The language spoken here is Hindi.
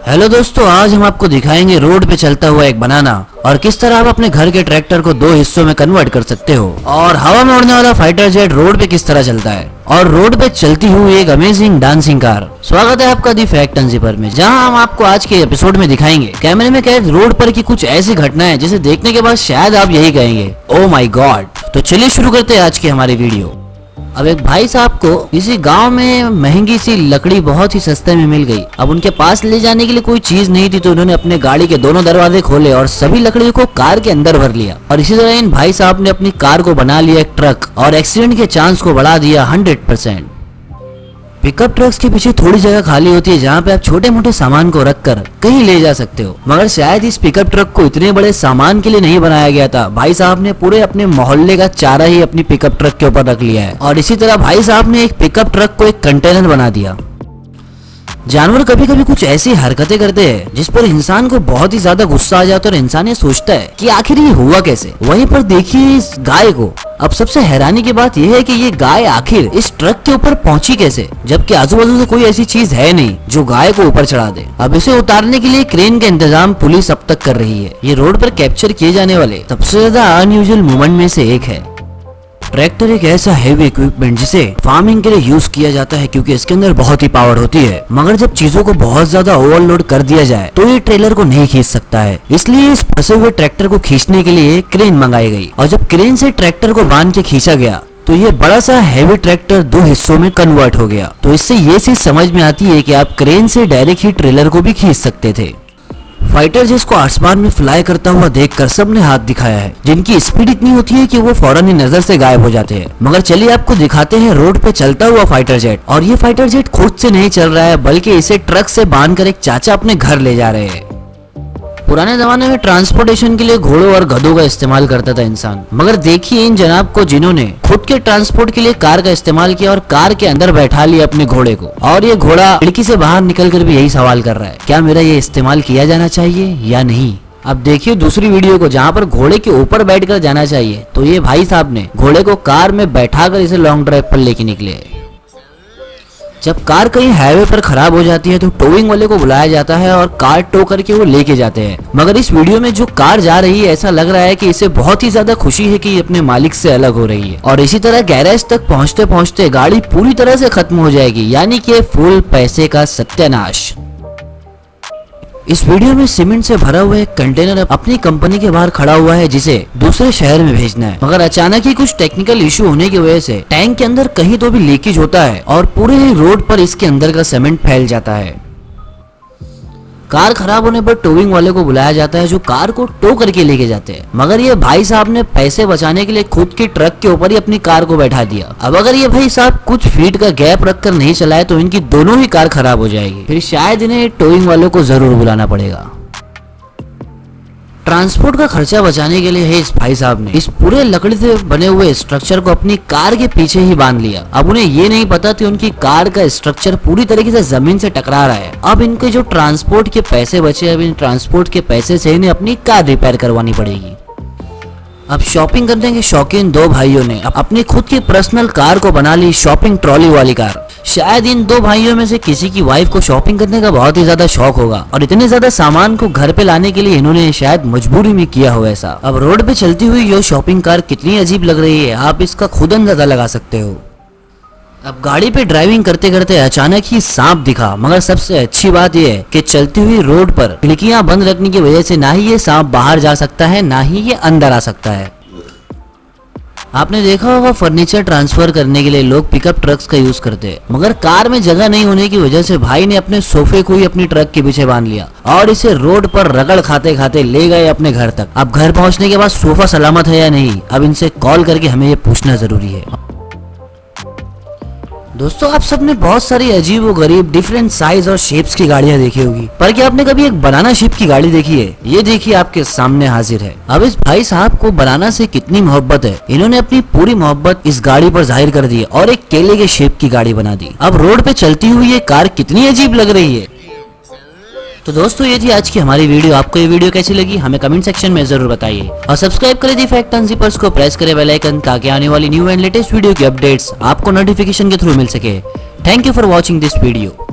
हेलो दोस्तों, आज हम आपको दिखाएंगे रोड पे चलता हुआ एक बनाना और किस तरह आप अपने घर के ट्रैक्टर को 2 हिस्सों में कन्वर्ट कर सकते हो, और हवा में उड़ने वाला फाइटर जेट रोड पे किस तरह चलता है, और रोड पे चलती हुई एक अमेजिंग डांसिंग कार। स्वागत है आपका दी फैक्ट अनजिपर में, जहां हम आपको आज के एपिसोड में दिखाएंगे कैमरे में कैद रोड पर की कुछ ऐसी घटनाएं जिसे देखने के बाद शायद आप यही कहेंगे, ओ माई गॉड। तो चलिए शुरू करते हैं आज की हमारी वीडियो। अब एक भाई साहब को किसी गांव में महंगी सी लकड़ी बहुत ही सस्ते में मिल गई। अब उनके पास ले जाने के लिए कोई चीज नहीं थी, तो उन्होंने अपने गाड़ी के दोनों दरवाजे खोले और सभी लकड़ियों को कार के अंदर भर लिया। और इसी तरह इन भाई साहब ने अपनी कार को बना लिया एक ट्रक और एक्सीडेंट के चांस को बढ़ा दिया 100%। पिकअप ट्रक्स के पीछे थोड़ी जगह खाली होती है जहाँ पे आप छोटे मोटे सामान को रखकर कहीं ले जा सकते हो, मगर शायद इस पिकअप ट्रक को इतने बड़े सामान के लिए नहीं बनाया गया था। भाई साहब ने पूरे अपने मोहल्ले का चारा ही अपनी पिकअप ट्रक के ऊपर रख लिया है, और इसी तरह भाई साहब ने एक पिकअप ट्रक को एक कंटेनर बना दिया। जानवर कभी कभी कुछ ऐसी हरकतें करते हैं जिस पर इंसान को बहुत ही ज्यादा गुस्सा आ जाता है और इंसान ये सोचता है कि आखिर ये हुआ कैसे। वहीं पर देखिए इस गाय को। अब सबसे हैरानी की बात यह है कि ये गाय आखिर इस ट्रक के ऊपर पहुंची कैसे, जबकि आजू बाजू से कोई ऐसी चीज है नहीं जो गाय को ऊपर चढ़ा दे। अब इसे उतारने के लिए क्रेन का इंतजाम पुलिस अब तक कर रही है। ये रोड पर कैप्चर किए जाने वाले सबसे ज्यादा अनयूजुअल मूवमेंट में से एक है। ट्रैक्टर एक ऐसा हेवी इक्विपमेंट जिसे फार्मिंग के लिए यूज किया जाता है क्योंकि इसके अंदर बहुत ही पावर होती है, मगर जब चीजों को बहुत ज्यादा ओवरलोड कर दिया जाए तो ये ट्रेलर को नहीं खींच सकता है। इसलिए इस फंसे हुए ट्रैक्टर को खींचने के लिए क्रेन मंगाई गई, और जब क्रेन से ट्रैक्टर को बांध के खींचा गया तो ये बड़ा सा हैवी ट्रैक्टर 2 हिस्सों में कन्वर्ट हो गया। तो इससे ये चीज समझ में आती है कि आप क्रेन से डायरेक्ट ही ट्रेलर को भी खींच सकते थे। फाइटर जिसको आसमान में फ्लाई करता हुआ देखकर सबने हाथ दिखाया है, जिनकी स्पीड इतनी होती है कि वो फौरन ही नजर से गायब हो जाते हैं। मगर चलिए आपको दिखाते हैं रोड पे चलता हुआ फाइटर जेट। और ये फाइटर जेट खुद से नहीं चल रहा है, बल्कि इसे ट्रक से बांधकर एक चाचा अपने घर ले जा रहे हैं। पुराने जमाने में ट्रांसपोर्टेशन के लिए घोड़ों और गधों का इस्तेमाल करता था इंसान, मगर देखिए इन जनाब को जिन्होंने खुद के ट्रांसपोर्ट के लिए कार का इस्तेमाल किया और कार के अंदर बैठा लिया अपने घोड़े को। और ये घोड़ा खिड़की से बाहर निकलकर भी यही सवाल कर रहा है, क्या मेरा ये इस्तेमाल किया जाना चाहिए या नहीं। अब देखिए दूसरी वीडियो को, जहाँ पर घोड़े के ऊपर बैठकर जाना चाहिए, तो ये भाई साहब ने घोड़े को कार में बैठाकर इसे लॉन्ग ड्राइव पर लेके निकले। जब कार कहीं हाईवे पर खराब हो जाती है तो टोइंग वाले को बुलाया जाता है और कार टो करके वो लेके जाते हैं। मगर इस वीडियो में जो कार जा रही है, ऐसा लग रहा है कि इसे बहुत ही ज्यादा खुशी है कि ये अपने मालिक से अलग हो रही है। और इसी तरह गैरेज तक पहुंचते पहुंचते गाड़ी पूरी तरह से खत्म हो जाएगी, यानी कि फुल पैसे का सत्यानाश। इस वीडियो में सीमेंट से भरा हुआ एक कंटेनर अपनी कंपनी के बाहर खड़ा हुआ है जिसे दूसरे शहर में भेजना है, मगर अचानक ही कुछ टेक्निकल इशू होने की वजह से टैंक के अंदर कहीं तो भी लीकेज होता है और पूरे ही रोड पर इसके अंदर का सीमेंट फैल जाता है। कार खराब होने पर टोइंग वाले को बुलाया जाता है जो कार को टो करके लेके जाते हैं, मगर ये भाई साहब ने पैसे बचाने के लिए खुद की ट्रक के ऊपर ही अपनी कार को बैठा दिया। अब अगर ये भाई साहब कुछ फीट का गैप रखकर नहीं चलाए तो इनकी दोनों ही कार खराब हो जाएगी, फिर शायद इन्हें टोइंग वालों को जरूर बुलाना पड़ेगा। ट्रांसपोर्ट का खर्चा बचाने के लिए है इस भाई साहब ने इस पूरे लकड़ी से बने हुए स्ट्रक्चर को अपनी कार के पीछे ही बांध लिया। अब उन्हें ये नहीं पता कि उनकी कार का स्ट्रक्चर पूरी तरीके से जमीन से टकरा रहा है। अब इनके जो ट्रांसपोर्ट के पैसे बचे, अब इन ट्रांसपोर्ट के पैसे से इन्हें अपनी कार रिपेयर करवानी पड़ेगी। अब शॉपिंग करने के शौकीन 2 भाइयों ने अपनी खुद की पर्सनल कार को बना ली शॉपिंग ट्रॉली वाली कार। शायद इन 2 भाइयों में से किसी की वाइफ को शॉपिंग करने का बहुत ही ज्यादा शौक होगा, और इतने ज्यादा सामान को घर पे लाने के लिए इन्होंने शायद मजबूरी में किया हो ऐसा। अब रोड पे चलती हुई ये शॉपिंग कार कितनी अजीब लग रही है, आप इसका खुद अंदाजा लगा सकते हो। अब गाड़ी पे ड्राइविंग करते करते अचानक ही सांप दिखा, मगर सबसे अच्छी बात यह है कि चलती हुई रोड पर खिड़कियां बंद रखने की वजह से ना ही ये सांप बाहर जा सकता है, ना ही ये अंदर आ सकता है। आपने देखा होगा फर्नीचर ट्रांसफर करने के लिए लोग पिकअप ट्रक्स का यूज करते हैं, मगर कार में जगह नहीं होने की वजह से भाई ने अपने सोफे को ही अपनी ट्रक के पीछे बांध लिया और इसे रोड पर रगड़ खाते खाते ले गए अपने घर तक। अब घर पहुंचने के बाद सोफा सलामत है या नहीं, अब इनसे कॉल करके हमें ये पूछना जरूरी है। दोस्तों, आप सबने बहुत सारी अजीब व गरीब डिफरेंट साइज और शेप्स की गाड़ियां देखी होगी, पर क्या आपने कभी एक बनाना शेप की गाड़ी देखी है? ये देखिए आपके सामने हाजिर है। अब इस भाई साहब को बनाना से कितनी मोहब्बत है, इन्होंने अपनी पूरी मोहब्बत इस गाड़ी पर जाहिर कर दी और एक केले के शेप की गाड़ी बना दी। अब रोड पे चलती हुई ये कार कितनी अजीब लग रही है। तो दोस्तों, ये थी आज की हमारी वीडियो। आपको ये वीडियो कैसी लगी हमें कमेंट सेक्शन में जरूर बताइए, और सब्सक्राइब करें दी फैक्ट अनजिपर्स को, प्रेस करें बेल आइकन ताकि आने वाली न्यू एंड लेटेस्ट वीडियो की अपडेट्स आपको नोटिफिकेशन के थ्रू मिल सके। Thank you for watching this video.